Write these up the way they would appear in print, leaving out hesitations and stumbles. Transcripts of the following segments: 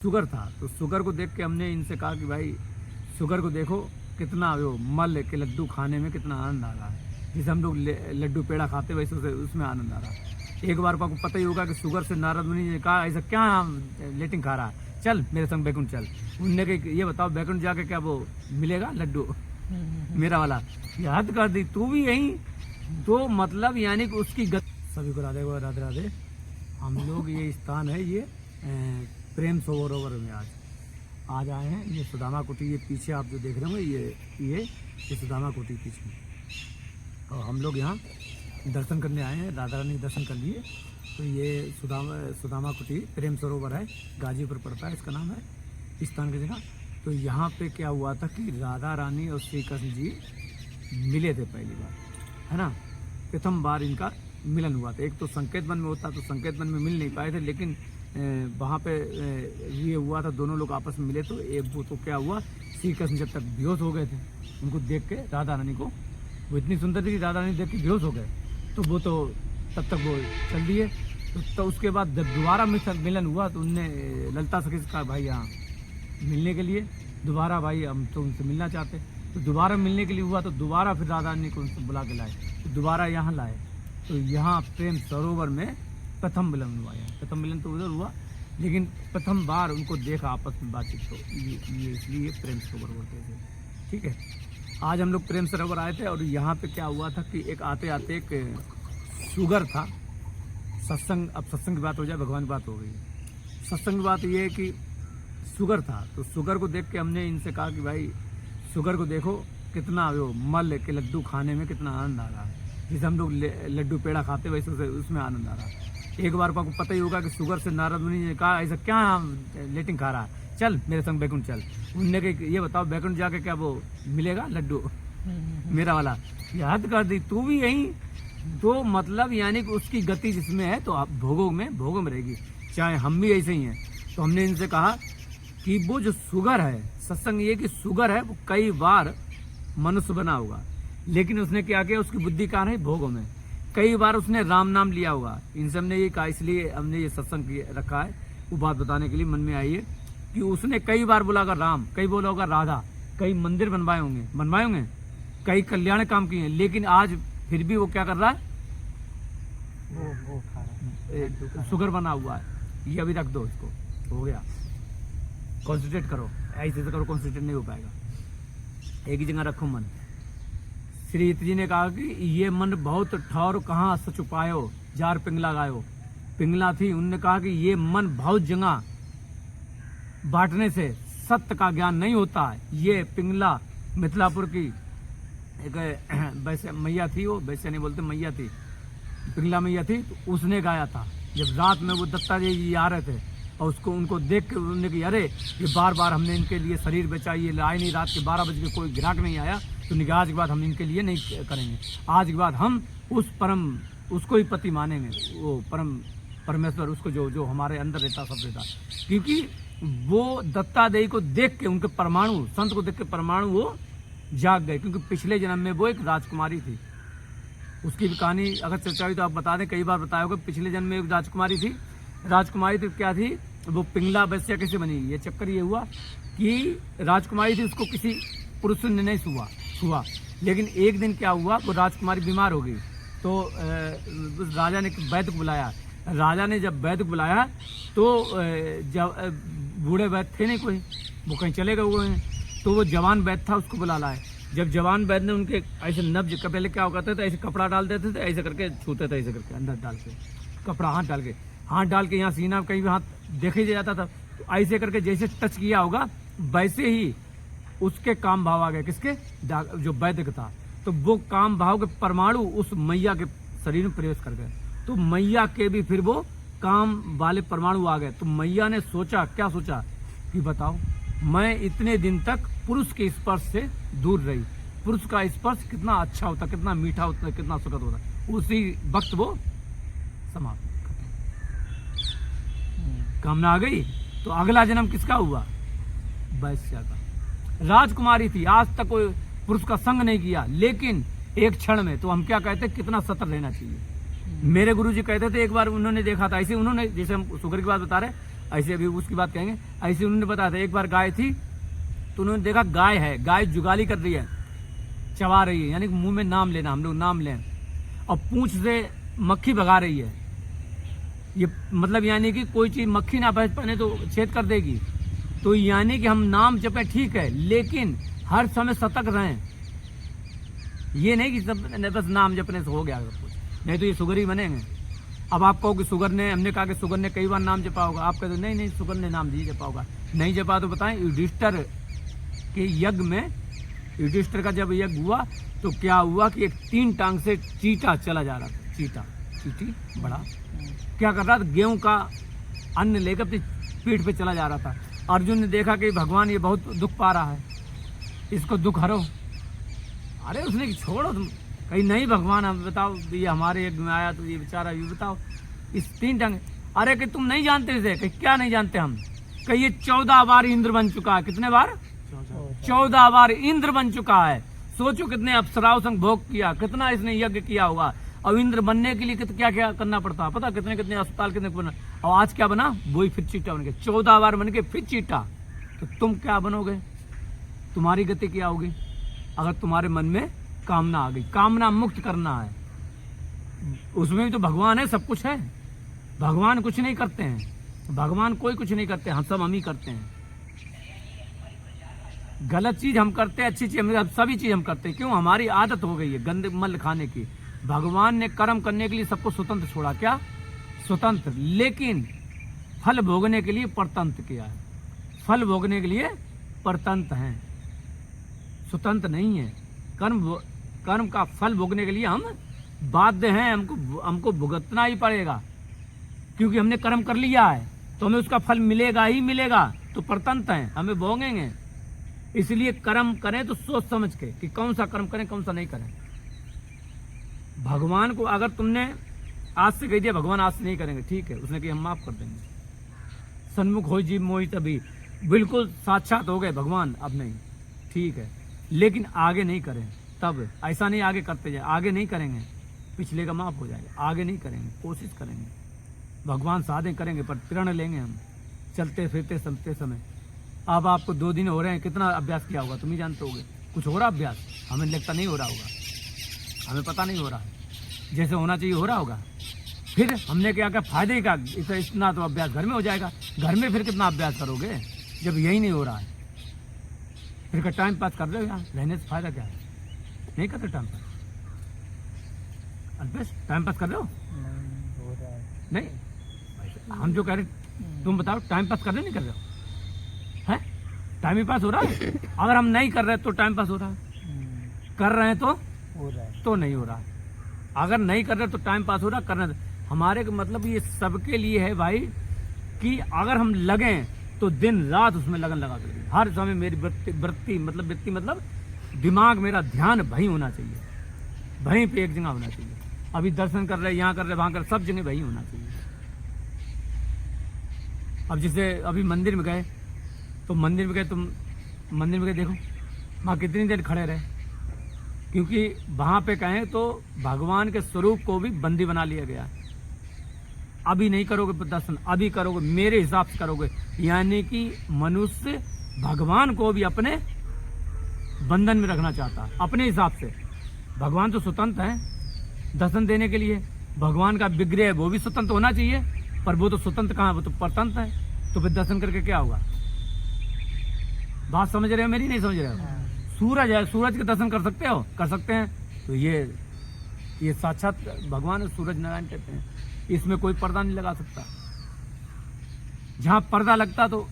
Sugar था। तो sugar को देख के हमने इनसे कहा कि भाई शुगर को देखो कितना वो मल के लड्डू खाने में कितना आनंद आ रहा है, जैसे हम लोग लड्डू पेड़ा खाते वैसे उसमें आनंद आ रहा है। एक बार को आपको पता ही होगा कि शुगर से नारद मुनि ने कहा ऐसा क्या लेटिंग खा रहा है, चल मेरे संग बैकुंठ चल। उनने कहा ये बताओ बैकुंठ जाके क्या वो मिलेगा लड्डू मेरा वाला, याद कर दी तू भी यही। तो मतलब यानी कि उसकी सभी को राधे राधे राधे। हम लोग ये स्थान है ये प्रेम सरोवर में आज आए हैं। ये सुदामा कुटी, ये पीछे आप जो देख रहे होंगे ये सुदामा कुटी पीछे। और हम लोग यहाँ दर्शन करने आए हैं, राधा रानी दर्शन कर लिए। तो ये सुदामा कुटी प्रेम सरोवर है, गाजीपुर पड़ता है इसका नाम है स्थान की जगह। तो यहाँ पे क्या हुआ था कि राधा रानी और श्री कृष्ण जी मिले थे पहली बार, है ना। प्रथम बार इनका मिलन हुआ था। एक तो संकेत वन में होता तो संकेत वन में मिल नहीं पाए थे, लेकिन वहाँ पे ये हुआ था दोनों लोग आपस में मिले। तो वो तो क्या हुआ, श्री कृष्ण जब तक बेहोश हो गए थे उनको देख के, राधा रानी को, वो इतनी सुंदर थी कि राधा रानी देख के बेहोश हो गए। तो वो तो तब तक वो चल दिए। तो उसके बाद जब दोबारा मिलन हुआ तो उनने ललिता सखी से कहा भाई यहाँ मिलने के लिए दोबारा, भाई हम तो उनसे मिलना चाहते। तो दोबारा मिलने के लिए हुआ तो दोबारा फिर राधा रानी को उनसे बुला के लाए, तो दोबारा यहाँ लाए। तो यहाँ प्रेम सरोवर में प्रथम मिलन हुआ। यहाँ प्रथम मिलन तो उधर हुआ, लेकिन प्रथम बार उनको देखा आपस में बातचीत, तो ये इसलिए प्रेम सरोवर बोलते थे। ठीक है, आज हम लोग प्रेम सरोवर आए थे। और यहाँ पे क्या हुआ था कि एक आते आते एक शुगर था, सत्संग, अब सत्संग की बात हो जाए, भगवान की बात हो गई। सत्संग की बात ये है कि शुगर था। तो शुगर को देख के हमने इनसे कहा कि भाई शुगर को देखो कितना वो मल के लड्डू खाने में कितना आनंद आ रहा है, जैसे हम लोग लड्डू पेड़ा खाते वैसे उसमें आनंद आ रहा है। एक बार को आपको पता ही होगा कि शुगर से नारद मुनि ने कहा ऐसा क्या लेटिंग खा रहा है, चल मेरे संग बैकुंठ चल। उनने कहा ये बताओ बैकुंठ जाके क्या वो मिलेगा लड्डू मेरा वाला, याद कर दी तू भी यही। तो मतलब यानी कि उसकी गति जिसमें है तो आप भोगों में रहेगी, चाहे हम भी ऐसे ही हैं। तो हमने इनसे कहा कि वो जो शुगर है, सत्संग ये कि शुगर है वो कई बार मनुष्य बना होगा, लेकिन उसने क्या किया, उसकी बुद्धि कहाँ है, भोगों में। कई बार उसने राम नाम लिया होगा। इनसे हमने ये कहा, इसलिए हमने ये सत्संग रखा है, वो बात बताने के लिए मन में आई है कि उसने कई बार बोला होगा राम, कई बोला होगा राधा, कई मंदिर बनवाए होंगे, कई कल्याण काम किए हैं, लेकिन आज फिर भी वो क्या कर रहा है, वो खा रहा है, शुगर बना हुआ है। ये अभी रख दो, इसको हो गया, कॉन्सेंट्रेट करो, ऐसे करो, कॉन्सेंट्रेट नहीं हो पाएगा, एक ही जगह रखो मन। श्री जी ने कहा कि ये मन बहुत ठौर कहाँ सच पायो, जार पिंगला गायो। पिंगला थी, उनने कहा कि ये मन बहुत जगह बांटने से सत्य का ज्ञान नहीं होता है। ये पिंगला मिथिलापुर की एक वैसे मैया थी, वो वैसे नहीं बोलते, मैया थी, पिंगला मैया थी। तो उसने गाया था जब रात में वो दत्ता जी आ रहे थे, और उसको उनको देख के उन्होंने कहा अरे ये बार बार हमने इनके लिए शरीर बेचा, ये लाए नहीं, रात के 12 बजे कोई ग्राहक नहीं आया, तो निकाह आज के बाद हम इनके लिए नहीं करेंगे। आज के बाद हम उसको ही पति मानेंगे, वो परमेश्वर, उसको जो हमारे अंदर रहता, सब रहता। क्योंकि वो दत्ता देवी को देख के, उनके परमाणु, संत को देख के परमाणु वो जाग गए, क्योंकि पिछले जन्म में वो एक राजकुमारी थी। उसकी भी कहानी अगर चर्चा हुई तो आप बता दें, कई बार बताया होगा। पिछले जन्म में एक राजकुमारी थी। तो क्या थी, वो पिंगला वैश्या कैसे बनी, ये चक्कर ये हुआ कि राजकुमारी थी, उसको किसी पुरुष ने नहीं छुआ, लेकिन एक दिन क्या हुआ, वो राजकुमारी बीमार हो गई। तो उस राजा ने वैद्य को बुलाया। राजा ने जब वैद्य को बुलाया तो जब बूढ़े वैद्य थे नहीं कोई, वो कहीं चले गए हुए हैं, तो वो जवान वैद्य था, उसको बुला लाए। जब जवान वैद्य ने उनके ऐसे नब्ज का, पहले क्या करते थे, ऐसे कपड़ा डाल देते थे, ऐसे करके छूते थे, ऐसे करके अंदर डाल के कपड़ा, हाथ डाल के यहाँ सीना कहीं भी हाथ देखे जाता था, तो ऐसे करके जैसे टच किया होगा वैसे ही उसके काम भाव आ गए। किसके, जो वैद्य का था। तो वो काम भाव के परमाणु उस मैया के शरीर में प्रवेश कर गए। तो मैया के भी फिर वो काम वाले परमाणु आ गए। तो मैया ने सोचा, क्या सोचा कि बताओ, मैं इतने दिन तक पुरुष के स्पर्श से दूर रही, पुरुष का स्पर्श कितना अच्छा होता, कितना मीठा होता, कितना सुखद होता। उसी वक्त वो समाप्त, कामना आ गई। तो अगला जन्म किसका हुआ, वैश्या का। राजकुमारी थी, आज तक कोई पुरुष का संग नहीं किया, लेकिन एक क्षण में, तो हम क्या कहते हैं, कितना सतर्क रहना चाहिए। मेरे गुरुजी कहते थे, एक बार उन्होंने देखा था ऐसे, उन्होंने जैसे हम शुगर की बात बता रहे, ऐसे अभी उसकी बात कहेंगे। ऐसे उन्होंने बताया था, एक बार गाय थी तो उन्होंने देखा गाय है, गाय जुगाली कर रही है, चबा रही है, यानी कि मुंह में नाम लेना, हम लोग नाम लें, और पूंछ से मक्खी भगा रही है। ये मतलब यानी कि कोई चीज मक्खी ना बच पाने तो छेद कर देगी। तो यानी कि हम नाम जपें ठीक है, लेकिन हर समय सतर्क रहें। ये नहीं कि सब बस नाम जपने से हो गया सब कुछ, नहीं तो ये शुगर ही बनेंगे। अब आप कहो कि शुगर ने, हमने कहा कि शुगर ने कई बार नाम जपा होगा, आप कहते नहीं नहीं शुगर ने नाम नहीं जपा होगा। नहीं जपा तो बताएं, युधिष्ठिर के यज्ञ में, युधिष्ठिर का जब यज्ञ हुआ तो क्या हुआ कि एक 3 टांग से चीटा चला जा रहा था, चीटी बड़ा क्या कर रहा था, गेहूं का अन्न लेकर अपनी पीठ पे चला जा रहा था। अर्जुन ने देखा कि भगवान ये बहुत दुख पा रहा है, इसको दुख हरो। अरे उसने कि छोड़ो तुम, कहीं नहीं भगवान हम बताओ, ये हमारे यज्ञ में आया तो ये बेचारा, ये बताओ इस 3 टांग। अरे कि तुम नहीं जानते इसे, कि क्या नहीं जानते हम, कि ये 14 बार इंद्र बन चुका है। कितने बार? 14 बार इंद्र बन चुका है। सोचो कितने अप्सराओं संग भोग किया, कितना इसने यज्ञ किया होगा। और इंद्र बनने के लिए क्या क्या करना पड़ता है, पता कितने कितने अस्पताल कितने बना, और आज क्या बना, वही फिर चीटा बन गया। 14 बार बन के फिर चीटा। तो तुम क्या बनोगे, तुम्हारी गति क्या होगी अगर तुम्हारे मन में कामना आ गई। कामना मुक्त करना है, उसमें भी तो भगवान है, सब कुछ है। भगवान कुछ नहीं करते हैं, भगवान कोई कुछ नहीं करते, हम ही करते हैं। गलत चीज हम करते हैं, अच्छी चीज हम सभी चीज हम करते हैं। क्यों? हमारी आदत हो गई है गंदे मल खाने की। भगवान ने कर्म करने के लिए सबको स्वतंत्र छोड़ा, क्या स्वतंत्र, लेकिन फल भोगने के लिए परतंत्र किया है। फल भोगने के लिए परतंत्र हैं, स्वतंत्र नहीं है। कर्म का फल भोगने के लिए हम बाध्य हैं, हमको भुगतना ही पड़ेगा, क्योंकि हमने कर्म कर लिया है तो हमें उसका फल मिलेगा ही मिलेगा। तो परतंत्र हैं, हमें भोगेंगे। इसलिए कर्म करें तो सोच समझ के कि कौन सा कर्म करें कौन सा नहीं करें। भगवान को अगर तुमने आज से कह दिया भगवान आज से नहीं करेंगे, ठीक है, उसने कहा हम माफ कर देंगे, सन्मुख हो जीव मोहि तभी, बिल्कुल साक्षात हो गए भगवान, अब नहीं, ठीक है, लेकिन आगे नहीं करें। तब ऐसा नहीं आगे करते जाए, आगे नहीं करेंगे, पिछले का माफ हो जाएगा, आगे नहीं करेंगे, कोशिश करेंगे, भगवान साधे करेंगे पर प्रण लेंगे हम चलते फिरते समझते समय। अब आपको 2 दिन हो रहे हैं, कितना अभ्यास किया होगा तुम ही जानते होगे, कुछ हो रहा अभ्यास, हमें लगता नहीं हो रहा होगा, हमें पता नहीं हो रहा है, जैसे होना चाहिए हो रहा होगा। फिर हमने क्या क्या फायदे का, इतना तो अभ्यास घर में हो जाएगा, घर में फिर कितना अभ्यास करोगे जब यही नहीं हो रहा है। फिर का टाइम पास कर रहे हो, यहाँ रहने से फायदा क्या है, नहीं करते time pass, Alpesh time pass कर रहे हो? नहीं, हम जो कह रहे तुम बताओ, टाइम पास कर रहे नहीं कर रहे हो, है टाइम ही पास हो रहा है। अगर हम नहीं कर रहे तो टाइम पास हो रहा है, कर रहे हैं तो हो रहा है, तो नहीं हो रहा है। अगर नहीं कर रहे तो टाइम पास हो रहा, करना हमारे का मतलब ये सबके लिए है भाई, कि अगर हम लगें तो दिन रात उसमें लगन लगा कर, हर समय मेरी वृत्ति मतलब दिमाग, मेरा ध्यान वहीं होना चाहिए, वहीं पे एक जगह होना चाहिए। अभी दर्शन कर रहे, यहाँ कर रहे, वहां कर, सब जगह वहीं होना चाहिए। अब जैसे अभी मंदिर में गए तो मंदिर में गए देखो वहाँ कितनी देर खड़े रहे, क्योंकि वहां पे कहें तो भगवान के स्वरूप को भी बंदी बना लिया गया। अभी नहीं करोगे दर्शन, अभी करोगे मेरे हिसाब से करोगे, यानी कि मनुष्य भगवान को भी अपने बंधन में रखना चाहता है अपने हिसाब से। भगवान तो स्वतंत्र है दर्शन देने के लिए, भगवान का विग्रह है वो भी स्वतंत्र होना चाहिए, पर वो तो स्वतंत्र कहाँ, वो तो परतंत्र है। तो फिर दर्शन करके क्या होगा? बात समझ रहे हो मेरी, नहीं समझ रहे हो? सूरज है, सूरज के दर्शन कर सकते हो, कर सकते हैं, तो ये साक्षात भगवान सूरज नारायण कहते हैं, इसमें कोई पर्दा नहीं लगा सकता। जहां पर्दा लगता तो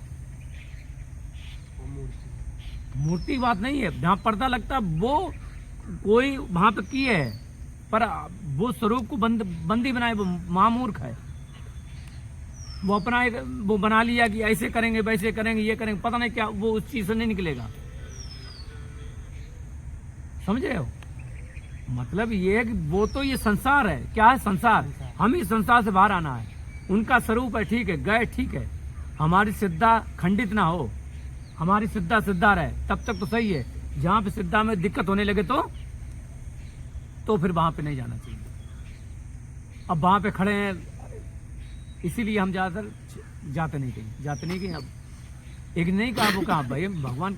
मूर्ति बात नहीं है, जहां पर्दा लगता वो कोई वहां पे किए है, पर वो स्वरूप को बंदी बनाए वो महामूर्ख है। वो अपना एक वो बना लिया कि ऐसे करेंगे वैसे करेंगे ये करेंगे, पता नहीं क्या, वो उस चीज से नहीं निकलेगा। समझ रहे हो? मतलब ये है कि वो तो ये संसार है, क्या है संसार, हम ही संसार से बाहर आना है। उनका स्वरूप है, ठीक है, गए ठीक है, हमारी सिद्धा खंडित ना हो, हमारी सिद्धा रहे तब तक तो सही है। जहां पे सिद्धा में दिक्कत होने लगे तो फिर वहां पे नहीं जाना चाहिए। अब वहां पे खड़े हैं, इसीलिए हम ज्यादातर जाते नहीं कहीं, जाते नहीं कहीं। अब एक नहीं कहा, वो कहा भाई भगवान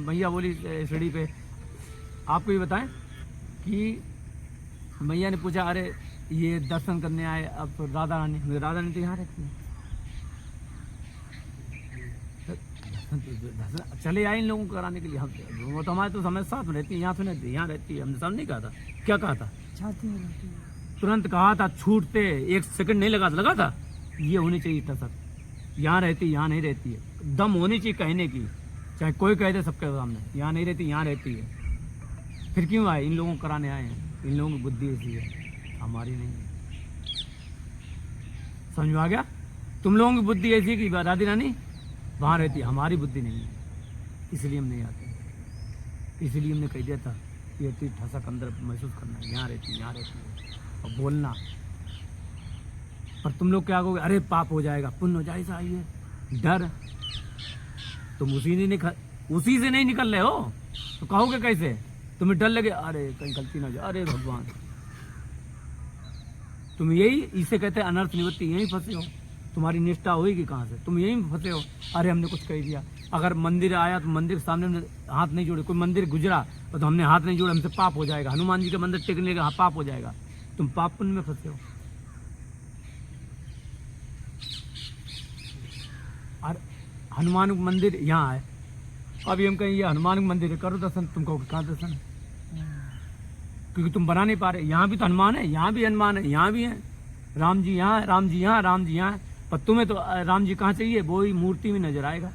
मैया बोली सीढ़ी पे, आपको ये बताएं कि मैया ने पूछा अरे ये दर्शन करने आए अब तो राधा रानी तो यहाँ रहती है, दर्शन चले आए इन लोगों को कराने के लिए। हम वो तो हमारे तो समय साथ में रहती है, यहाँ तो नहीं, यहाँ रहती है। हमने सब नहीं कहा था, क्या कहा था, तुरंत कहा था, छूटते 1 सेकंड नहीं लगा था। ये होनी चाहिए तसर, यहाँ रहती यहाँ नहीं रहती है, दम होनी चाहिए कहने की, चाहे कोई कह दे सबके सामने, यहाँ नहीं रहती यहाँ रहती है। फिर क्यों आए, इन लोगों को कराने आए हैं, इन लोगों की बुद्धि ऐसी है, हमारी नहीं है। समझ में आ गया, तुम लोगों की बुद्धि ऐसी है कि राधा रानी वहाँ रहती है, हमारी बुद्धि नहीं है, इसलिए हम नहीं आते। इसलिए हमने कह दिया था ये ठसक अंदर महसूस करना, यहाँ रहती है और बोलना। पर तुम लोग क्या कहोगे, अरे पाप हो जाएगा, पुण्य हो जाएगा, आइए डर, तुम उसी से नहीं निकल रहे हो तो कहोगे कैसे, तुम्हें डर लगे, अरे कहीं गलती ना जाए, अरे भगवान, तुम यही इसे कहते हैं अनर्थ निवृत्ति, यहीं फंसे हो। तुम्हारी निष्ठा होगी कहाँ से, तुम यहीं फंसे हो। अरे हमने कुछ कह दिया, अगर मंदिर आया तो मंदिर के सामने हमने हाथ नहीं जोड़े, कोई मंदिर गुजरा तो हमने हाथ नहीं जोड़े, हमसे पाप हो जाएगा। हनुमान जी के मंदिर टेकने का पाप हो जाएगा, तुम पाप पुण्य में फंसे हो। और हनुमान मंदिर यहाँ है, अभी हम कहें ये हनुमान मंदिर है, करो दर्शन, तुम कहोगे कहाँ दर्शन है, क्योंकि तुम बना नहीं पा रहे। यहाँ भी तो हनुमान है, यहाँ भी हनुमान है, यहाँ भी है राम जी, यहाँ राम जी, यहाँ राम जी, यहाँ, पर तुम्हें तो राम जी कहाँ चाहिए, वो ही मूर्ति में नजर आएगा।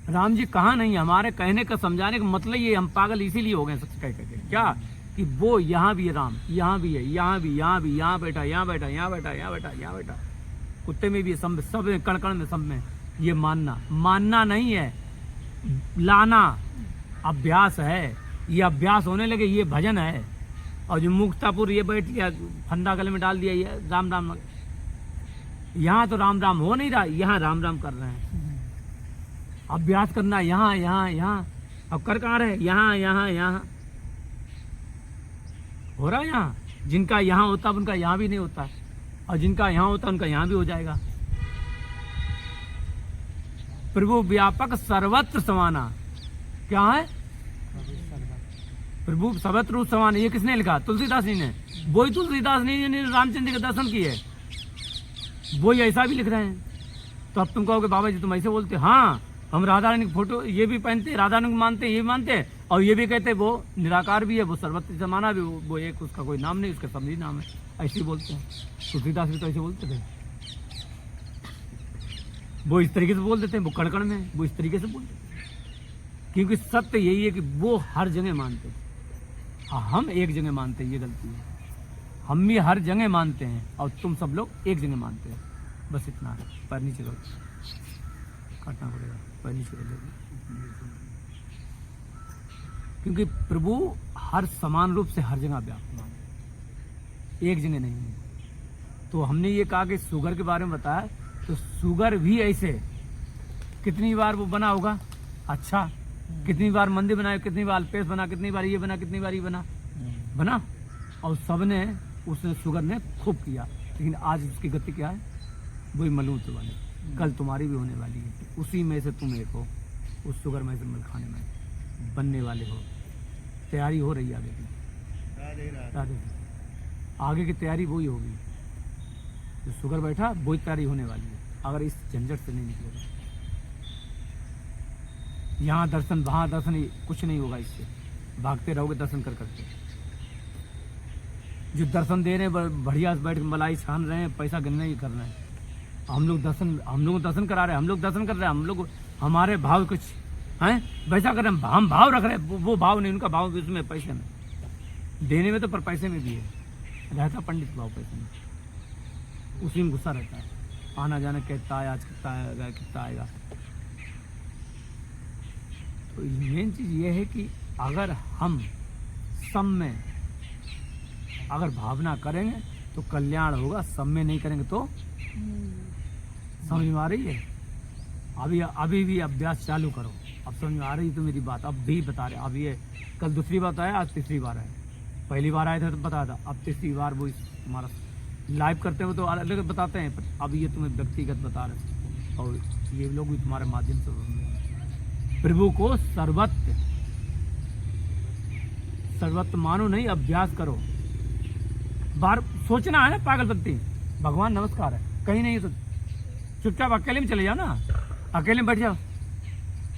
राम जी कहाँ नहीं है, हमारे कहने का समझाने का मतलब ये, हम पागल इसीलिए हो गए सच कह के, क्या कि वो यहाँ भी है राम, यहाँ भी है, यहाँ भी, यहाँ भी, यहाँ बैठा, यहाँ बैठा, यहाँ बैठा, यहाँ बैठा, यहाँ बैठा, कुत्ते में भी, सब में, कण कण में, सब में। ये मानना नहीं है, लाना अभ्यास है। ये अभ्यास होने लगे, ये भजन है। और जो मुक्तापुर ये बैठ गया, फंदा गले में डाल दिया, ये राम राम, यहाँ तो राम राम हो नहीं रहा, यहाँ राम राम कर रहे हैं। अभ्यास करना यहाँ यहाँ यहाँ, अब कर कहाँ रहे, यहाँ यहाँ यहाँ हो रहा है। यहाँ जिनका यहाँ होता उनका यहाँ भी नहीं होता, और जिनका यहाँ होता उनका यहाँ भी हो जाएगा। प्रभु व्यापक सर्वत्र समाना, क्या है प्रभु सर्वत्र रूप समान, ये किसने लिखा, तुलसीदास जी ने। वही तुलसीदास ने रामचंद्र के दर्शन किए, वही ऐसा भी लिख रहे हैं। तो अब तुम कहोगे बाबा जी तुम ऐसे बोलते, हाँ हम राधा रानी की फोटो ये भी पहनते, राधा रानी को मानते, ये भी मानते, और ये भी कहते वो निराकार भी है, वो सर्वत्र समाना भी, वो एक उसका कोई नाम नहीं, उसका समझी नाम है, ऐसे ही बोलते हैं। तुलसीदास भी तो ऐसे बोलते थे, वो इस तरीके से बोल देते हैं, वो कड़कड़ में वो इस तरीके से बोलते थे, क्योंकि सत्य यही है कि वो हर जगह मानते थे, हम एक जगह मानते हैं, ये गलती है। हम भी हर जगह मानते हैं और तुम सब लोग एक जगह मानते हैं, बस इतना है। पैर नीचे करो, काटना पड़ेगा, पैर नीचे कर देगा, क्योंकि प्रभु हर समान रूप से हर जगह व्याप्त है, एक जगह नहीं है। तो हमने ये कहा कि शुगर के बारे में बताया, तो शुगर भी ऐसे कितनी बार वो बना होगा, अच्छा कितनी बार मंदिर बनाए, कितनी बार पेस्ट बना, कितनी बार ये बना, कितनी बार ये बना, और सबने उसने शुगर ने खूब किया। लेकिन आज उसकी गति क्या है, वही मलूत वाली, कल तुम्हारी भी होने वाली है। उसी में से तुम एक हो, उस शुगर में से मिल खाने में बनने वाले हो। तैयारी हो रही है आगे की, आगे की तैयारी वही होगी, जो शुगर बैठा वही तैयारी होने वाली है, अगर इस झंझट से नहीं निकलेगा। यहाँ दर्शन वहाँ दर्शन, कुछ नहीं होगा इससे, भागते रहोगे दर्शन कर करके। जो दर्शन दे रहे हैं बढ़िया से बैठ के मलाई छान रहे हैं, पैसा गिनने ही कर रहे हैं, हम लोग दर्शन करा रहे हैं, हम लोग दर्शन कर रहे हैं, हम लोग हमारे भाव कुछ हैं वैसा कर रहे हैं, हम भाव रख रहे हैं, वो भाव नहीं, उनका भाव उसमें पैसे में देने में तो, पर पैसे में भी है, रहता पंडित भाव पैसे में, उसी में गुस्सा रहता है, आना जाना कितना आया, आज कितना आएगा, कितना आएगा। तो मेन चीज़ ये है कि अगर हम सब में अगर भावना करेंगे तो कल्याण होगा, सब में नहीं करेंगे तो, समझ में आ रही है। अभी भी अभ्यास चालू करो, अब समझ में आ रही तो मेरी बात, अब भी बता रहे। अब ये कल दूसरी बात आया, आज तीसरी बार है, पहली बार आया था तो बताया था, अब तीसरी बार वो तुम्हारा लाइव करते हो तो अलग बताते हैं, पर अब ये तुम्हें व्यक्तिगत बता रहे और ये लोग भी तुम्हारे माध्यम से सुन रहे हैं। प्रभु को सर्वत्र मानो नहीं, अभ्यास करो। बाहर सोचना है ना पागलपत्ती, भगवान नमस्कार है, कहीं नहीं तो चुपचाप अकेले में चले जाओ ना, अकेले में बैठ जाओ।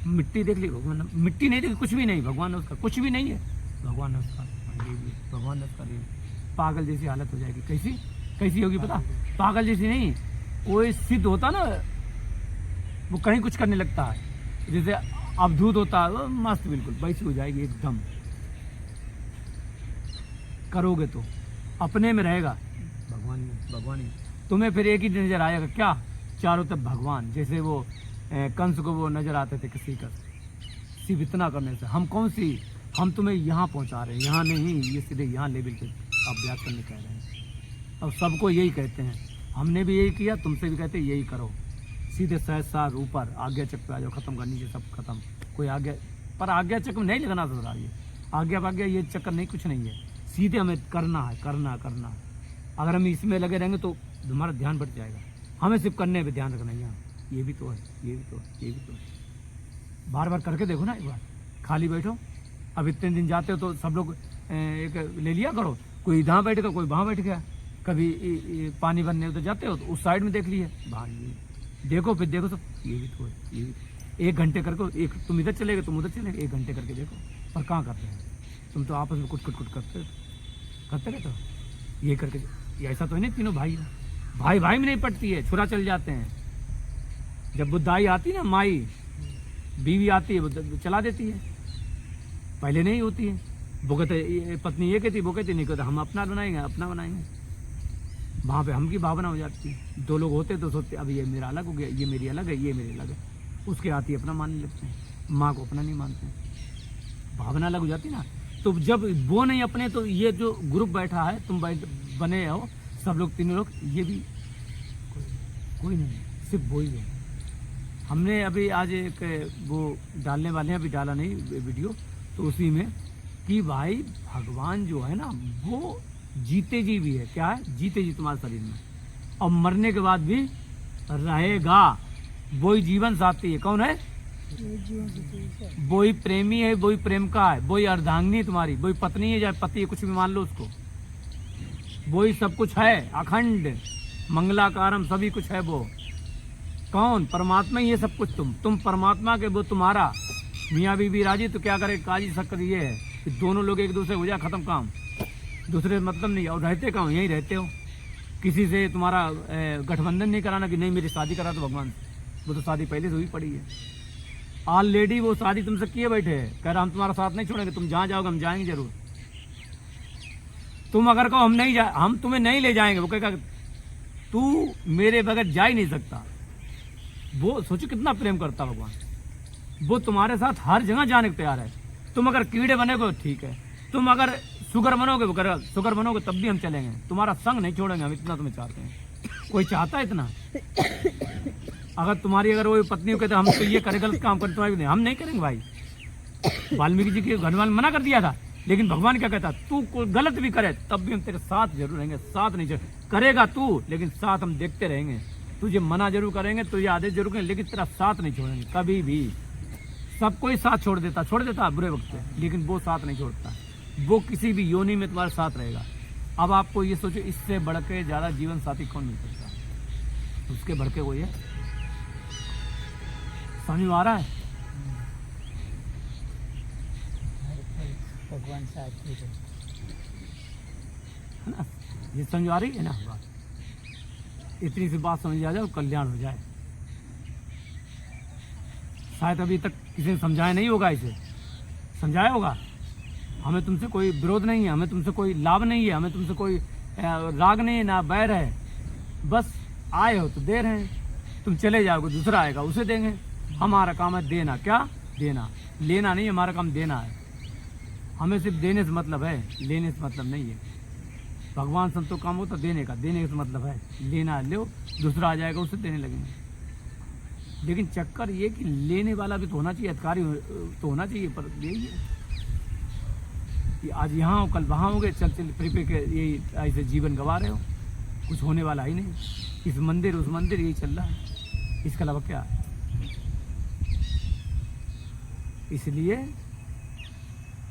मिट्टी देख ली, भगवान मिट्टी नहीं देखी, कुछ भी नहीं, भगवान नमस्कार, कुछ भी नहीं है, भगवान नमस्कार, भगवान नमस्कार। पागल जैसी हालत हो जाएगी। कैसी होगी पता? पागल जैसी नहीं, कोई सिद्ध होता ना वो कहीं कुछ करने लगता है, जैसे अवधूत होता है, वो मस्त बिल्कुल वैसी हो जाएगी एकदम। करोगे तो अपने में रहेगा भगवान ही तुम्हें फिर एक ही नजर आएगा, क्या? चारों तरफ भगवान। जैसे वो कंस को वो नजर आते थे किसी का, सिर्फ इतना करने से हम तुम्हें यहाँ पहुँचा रहे हैं, यहाँ नहीं, ये सीधे यहाँ लेवल पे अभ्यास करने कह रहे हैं। अब सबको यही कहते हैं, हमने भी यही किया, तुमसे भी कहते हैं यही करो, सीधे सहज सार ऊपर आज्ञा चक्र पे आ जाओ, खत्म कर, नीचे सब खत्म। कोई आज्ञा पर आज्ञा चक्र में नहीं लगना था, ये आज्ञा ये चक्कर नहीं, कुछ नहीं है, सीधे हमें करना है, करना। अगर हम इसमें लगे रहेंगे तो हमारा ध्यान बढ़ जाएगा। हमें सिर्फ करने पे ध्यान रखना है, यहाँ ये भी तो है। बार बार करके देखो ना, एक बार खाली बैठो। अब इतने दिन जाते हो तो सब लोग एक ले लिया करो, कोई यहाँ बैठेगा, कोई वहाँ बैठ गया। कभी पानी भरने तो जाते हो तो उस साइड में देख लिए, बाहर देखो, फिर देखो तो ये भी तो है। 1 घंटे करके, एक तुम इधर चलेगे, तुम उधर चलेगे, 1 घंटे करके देखो। पर कहाँ करते हैं तुम? तो आपस में कुट करते रहते हो। ये करके ये ऐसा तो है नहीं, तीनों भाई में नहीं पटती है, छुरा चल जाते हैं। जब बुद्धाई आती है ना, माई बीवी आती है, वो चला देती है, पहले नहीं होती है। वो कहते पत्नी ये कहती, वो कहती नहीं, कहते हम अपना बनाएंगे। वहाँ पे हम की भावना हो जाती है। 2 लोग होते तो सोचते अब ये मेरा अलग हो गया, ये मेरी अलग है, ये मेरी अलग है। उसके आती अपना मानने लगते हैं, माँ को अपना नहीं मानते हैं, भावना अलग हो जाती है ना। तो जब वो नहीं अपने, तो ये जो ग्रुप बैठा है, तुम बने हो सब लोग, 3 लोग, ये भी कोई नहीं, सिर्फ वो ही है। हमने अभी आज एक वो डालने वाले हैं, अभी डाला नहीं वीडियो, तो उसी में कि भाई भगवान जो है ना, वो जीते जी भी है। क्या है? जीते जी तुम्हारे शरीर में, और मरने के बाद भी रहेगा। वही जीवन साथी है। कौन है? वही प्रेमी है, वही प्रेम का है, वही अर्धांगिनी है तुम्हारी, वही पत्नी है, चाहे पति है, कुछ भी मान लो उसको। वही सब कुछ है, अखंड मंगलाकारम, सभी कुछ है वो। कौन? परमात्मा ही है सब कुछ। तुम परमात्मा के, वो तुम्हारा। मियाँ बीबी राजी तो क्या करे, काजी शक्कर ये है कि दोनों लोग एक दूसरे हो जाए, खत्म काम, दूसरे मतलब नहीं। और रहते कहाँ? यहीं रहते हो। किसी से तुम्हारा गठबंधन नहीं कराना कि नहीं मेरी शादी करा तो भगवान, वो तो शादी पहले से हुई पड़ी है ऑलरेडी। वो शादी तुमसे किए बैठे है, कह रहा हम तुम्हारा साथ नहीं छोड़ेंगे, तुम जहाँ जाओगे हम जाएंगे जरूर। तुम अगर कहो हम तुम्हें नहीं ले जाएंगे, वो कहेगा तू मेरे बगैर जा ही नहीं सकता। वो सोचो कितना प्रेम करता भगवान। वो तुम्हारे साथ हर जगह जाने को तैयार है। तुम अगर कीड़े बनेगे ठीक है, तुम अगर शुगर बनोगे, वो करेगा शुगर बनोगे तब भी हम चलेंगे, तुम्हारा संग नहीं छोड़ेंगे हम, इतना तुम्हें चाहते हैं। कोई चाहता है इतना? अगर तुम्हारी अगर वो पत्नी कहते हम तो ये करे, गलत काम करे, तुम्हारी हम नहीं करेंगे भाई। वाल्मीकि जी के घर वाले मना कर दिया था, लेकिन भगवान क्या कहता, तू कोई गलत भी करे तब भी हम तेरे साथ जरूर रहेंगे। साथ नहीं करेगा तू, लेकिन साथ हम देखते रहेंगे। तुझे मना जरूर करेंगे, तुझे आदेश जरूर करेंगे, लेकिन तेरा साथ नहीं छोड़ेंगे कभी भी। सब कोई साथ छोड़ देता बुरे वक्त पे, लेकिन वो साथ नहीं छोड़ता। वो किसी भी योनि में तुम्हारे साथ रहेगा। अब आपको ये सोचो, इससे बढ़ के ज्यादा जीवन साथी कौन मिल सकता? उसके बढ़ के वो ये समझ में आ रहा है? भगवान साथ है ना? ये समझ आ रही है ना बात? इतनी सी बात समझ आ जाए, कल्याण हो जाए। शायद अभी तक किसी ने समझाया नहीं होगा, इसे समझाया होगा। हमें तुमसे कोई विरोध नहीं है, हमें तुमसे कोई लाभ नहीं है, हमें तुमसे कोई राग नहीं है, ना बैर है। बस आए हो तो दे रहे हैं, तुम चले जाओगे दूसरा आएगा उसे देंगे। हमारा काम है देना। क्या देना? लेना नहीं, हमारा काम देना है। हमें सिर्फ देने से मतलब है, लेने से मतलब नहीं है। भगवान संतों काम होता देने का, देने से मतलब है। लेना लो, दूसरा आ जाएगा उसे देने लगेंगे। लेकिन चक्कर ये कि लेने वाला भी तो होना चाहिए, अधिकारी तो होना चाहिए। पर यही है कि आज यहाँ हो कल वहाँ हो गए, चल फिर के यही ऐसे जीवन गंवा रहे हो। कुछ होने वाला ही नहीं। इस मंदिर उस मंदिर यही चल रहा है, इसके अलावा क्या है। इसलिए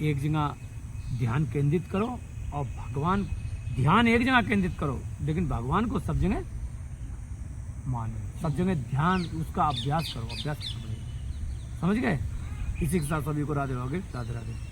एक जगह ध्यान केंद्रित करो और भगवान, ध्यान एक जगह केंद्रित करो लेकिन भगवान को सब जगह मानो, सब जगह ध्यान उसका अभ्यास करो, अभ्यास करो। समझ गए? इसी के साथ सभी को राधे राधे, राधे राधे।